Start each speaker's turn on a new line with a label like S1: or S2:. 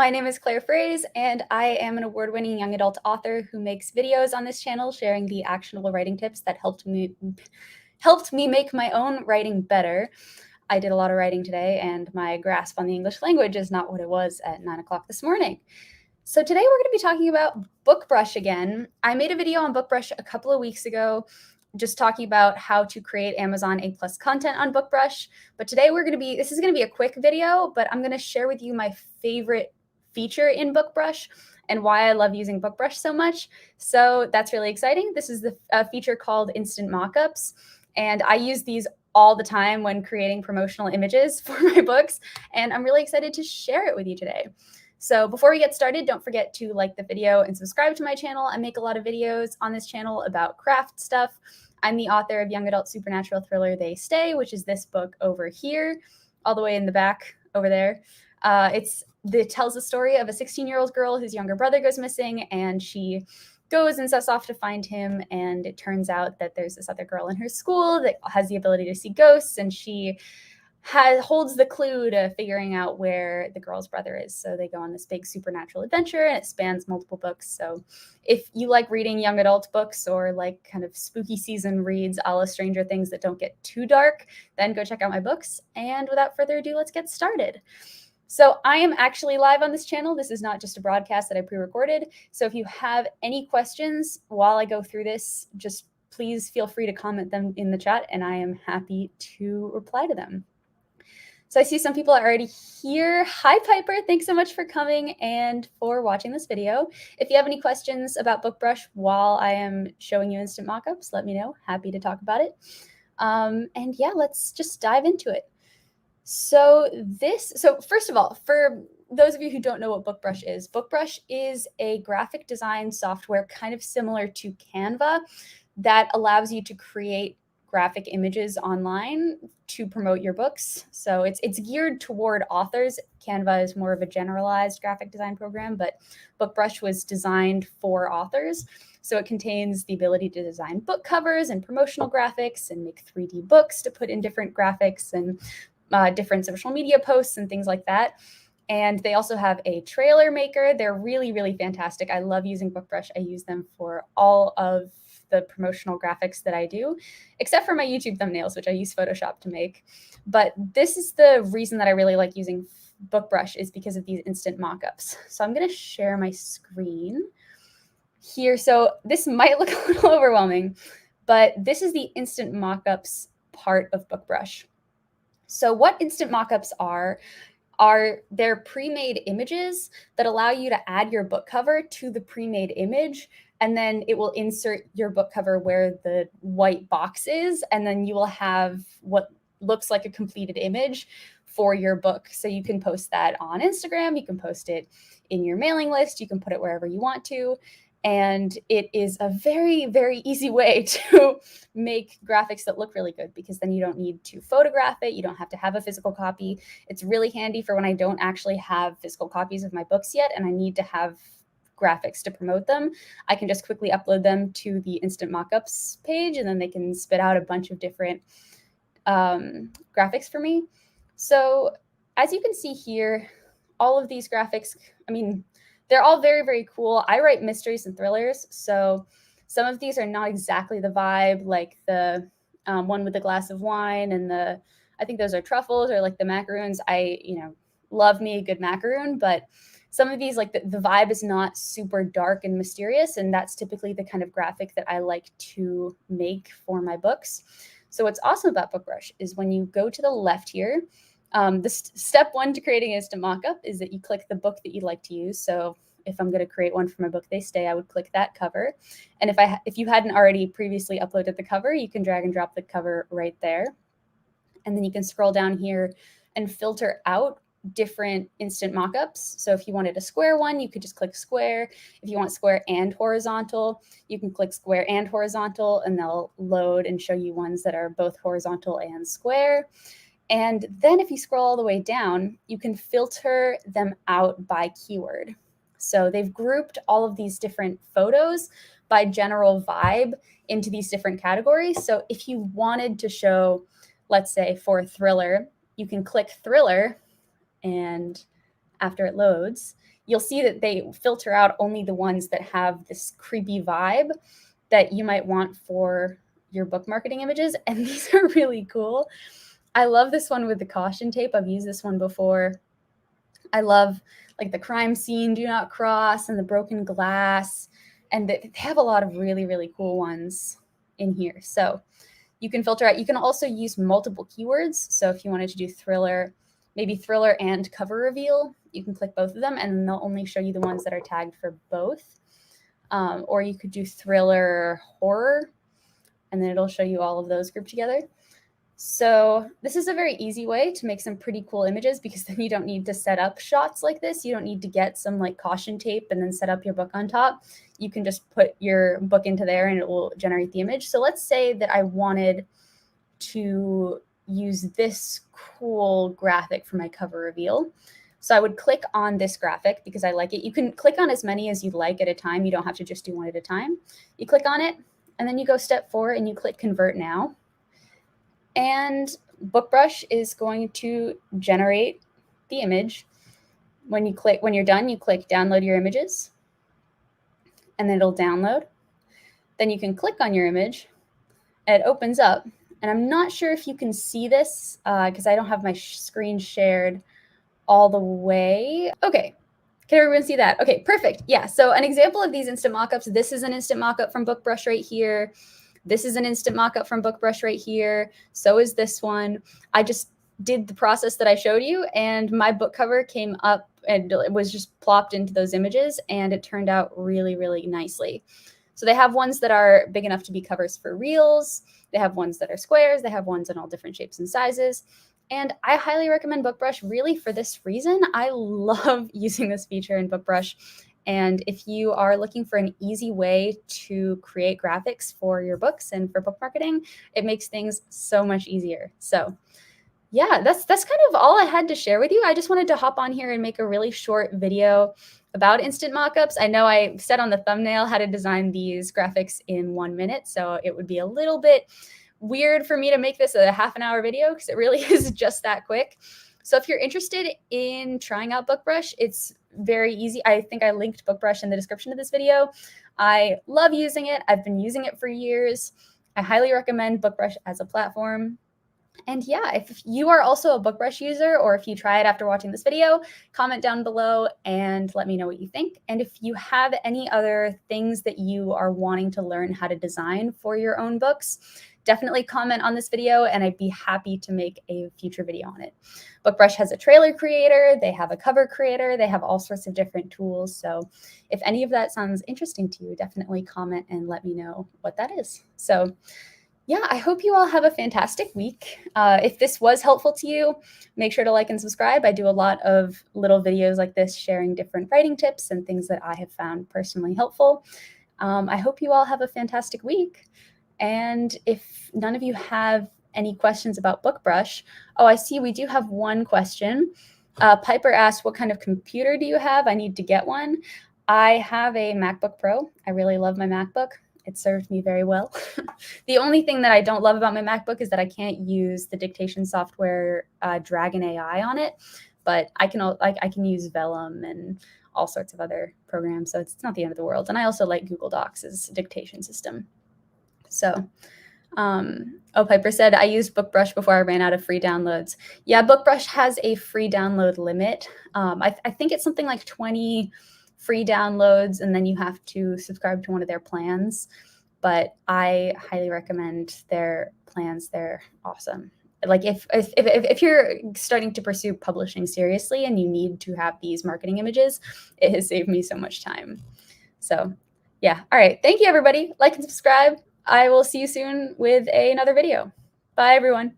S1: My name is Claire Fraze, and I am an award-winning young adult author who makes videos on this channel sharing the actionable writing tips that helped me make my own writing better. I did a lot of writing today, and my grasp on the English language is not what it was at 9 o'clock this morning. So today we're going to be talking about BookBrush again. I made a video on BookBrush a couple of weeks ago, just talking about how to create Amazon A+ content on BookBrush. But today this is going to be a quick video, but I'm going to share with you my favorite feature in BookBrush and why I love using BookBrush so much. So that's really exciting. This is the feature called Instant Mockups, and I use these all the time when creating promotional images for my books, and I'm really excited to share it with you today. So before we get started, don't forget to like the video and subscribe to my channel. I make a lot of videos on this channel about craft stuff. I'm the author of young adult supernatural thriller They Stay, which is this book over here, all the way in the back over there. It tells the story of a 16-year-old girl whose younger brother goes missing, and she goes and sets off to find him. And it turns out that there's this other girl in her school that has the ability to see ghosts, and she holds the clue to figuring out where the girl's brother is. So they go on this big supernatural adventure, and it spans multiple books. So if you like reading young adult books or like kind of spooky season reads a la Stranger Things that don't get too dark, then go check out my books. And without further ado, let's get started. So I am actually live on this channel. This is not just a broadcast that I pre-recorded. So if you have any questions while I go through this, just please feel free to comment them in the chat, and I am happy to reply to them. So I see some people are already here. Hi, Piper. Thanks so much for coming and for watching this video. If you have any questions about BookBrush while I am showing you instant mockups, let me know. Happy to talk about it. And yeah, let's just dive into it. So first of all, for those of you who don't know what BookBrush is a graphic design software kind of similar to Canva that allows you to create graphic images online to promote your books. So it's geared toward authors. Canva is more of a generalized graphic design program, but BookBrush was designed for authors. So it contains the ability to design book covers and promotional graphics and make 3D books to put in different graphics and different social media posts and things like that. And they also have a trailer maker. They're really, really fantastic. I love using BookBrush. I use them for all of the promotional graphics that I do, except for my YouTube thumbnails, which I use Photoshop to make. But this is the reason that I really like using BookBrush, is because of these instant mockups. So I'm going to share my screen here. So this might look a little overwhelming, but this is the instant mockups part of BookBrush. So what instant mockups are they're pre-made images that allow you to add your book cover to the pre-made image, and then it will insert your book cover where the white box is, and then you will have what looks like a completed image for your book. So you can post that on Instagram, you can post it in your mailing list, you can put it wherever you want to. And it is a very, very easy way to make graphics that look really good, because then you don't need to photograph it. You don't have to have a physical copy. It's really handy for when I don't actually have physical copies of my books yet and I need to have graphics to promote them. I can just quickly upload them to the instant mockups page, and then they can spit out a bunch of different graphics for me. So as you can see here, all of these graphics, they're all very, very cool. I write mysteries and thrillers, so some of these are not exactly the vibe, like the one with the glass of wine and I think those are truffles, or like the macaroons. Love me a good macaroon, but some of these, like the vibe is not super dark and mysterious, and that's typically the kind of graphic that I like to make for my books. So what's awesome about BookBrush is when you go to the left here, step one to creating an instant mockup is that you click the book that you'd like to use. So if I'm going to create one for my book They Stay, I would click that cover. And if you hadn't already previously uploaded the cover, you can drag and drop the cover right there. And then you can scroll down here and filter out different instant mockups. So if you wanted a square one, you could just click square. If you want square and horizontal, you can click square and horizontal, and they'll load and show you ones that are both horizontal and square. And then if you scroll all the way down, you can filter them out by keyword. So they've grouped all of these different photos by general vibe into these different categories. So if you wanted to show, let's say for a thriller, you can click thriller and after it loads, you'll see that they filter out only the ones that have this creepy vibe that you might want for your book marketing images. And these are really cool. I love this one with the caution tape. I've used this one before. I love like the crime scene, do not cross, and the broken glass. And they have a lot of really, really cool ones in here. So you can filter out. You can also use multiple keywords. So if you wanted to do thriller, maybe thriller and cover reveal, you can click both of them and they'll only show you the ones that are tagged for both. Or you could do thriller horror, and then it'll show you all of those grouped together. So this is a very easy way to make some pretty cool images, because then you don't need to set up shots like this. You don't need to get some like caution tape and then set up your book on top. You can just put your book into there and it will generate the image. So let's say that I wanted to use this cool graphic for my cover reveal. So I would click on this graphic because I like it. You can click on as many as you'd like at a time. You don't have to just do one at a time. You click on it and then you go step 4 and you click convert now. And BookBrush is going to generate the image. When you're done, you click download your images, and then it'll download. Then you can click on your image, and it opens up. And I'm not sure if you can see this because I don't have my screen shared all the way. Okay. Can everyone see that? Okay, perfect. Yeah, so an example of these instant mockups, this is an instant mockup from BookBrush right here. This is an instant mockup from BookBrush right here. So is this one. I just did the process that I showed you, and my book cover came up and it was just plopped into those images, and it turned out really, really nicely. So they have ones that are big enough to be covers for reels. They have ones that are squares. They have ones in all different shapes and sizes. And I highly recommend BookBrush really for this reason. I love using this feature in BookBrush. And if you are looking for an easy way to create graphics for your books and for book marketing, it makes things so much easier. So yeah, that's kind of all I had to share with you. I just wanted to hop on here and make a really short video about instant mockups. I know I said on the thumbnail how to design these graphics in 1 minute, so it would be a little bit weird for me to make this a half-an-hour video because it really is just that quick. So if you're interested in trying out BookBrush, it's very easy. I think I linked BookBrush in the description of this video. I love using it. I've been using it for years. I highly recommend BookBrush as a platform. And yeah, if you are also a BookBrush user, or if you try it after watching this video, comment down below and let me know what you think. And if you have any other things that you are wanting to learn how to design for your own books, definitely comment on this video and I'd be happy to make a future video on it. BookBrush has a trailer creator, they have a cover creator, they have all sorts of different tools. So if any of that sounds interesting to you, definitely comment and let me know what that is. So yeah, I hope you all have a fantastic week. If this was helpful to you, make sure to like and subscribe. I do a lot of little videos like this sharing different writing tips and things that I have found personally helpful. I hope you all have a fantastic week. And if none of you have any questions about BookBrush, oh, I see we do have one question. Piper asked, what kind of computer do you have? I need to get one. I have a MacBook Pro. I really love my MacBook. It served me very well. The only thing that I don't love about my MacBook is that I can't use the dictation software Dragon AI on it, but I can use Vellum and all sorts of other programs, so it's not the end of the world. And I also like Google Docs as a dictation system. So, oh, Piper said, I used BookBrush before I ran out of free downloads. Yeah, BookBrush has a free download limit. I think it's something like 20 free downloads, and then you have to subscribe to one of their plans. But I highly recommend their plans. They're awesome. Like if you're starting to pursue publishing seriously and you need to have these marketing images, it has saved me so much time. So yeah. All right. Thank you, everybody. Like and subscribe. I will see you soon with another video. Bye, everyone.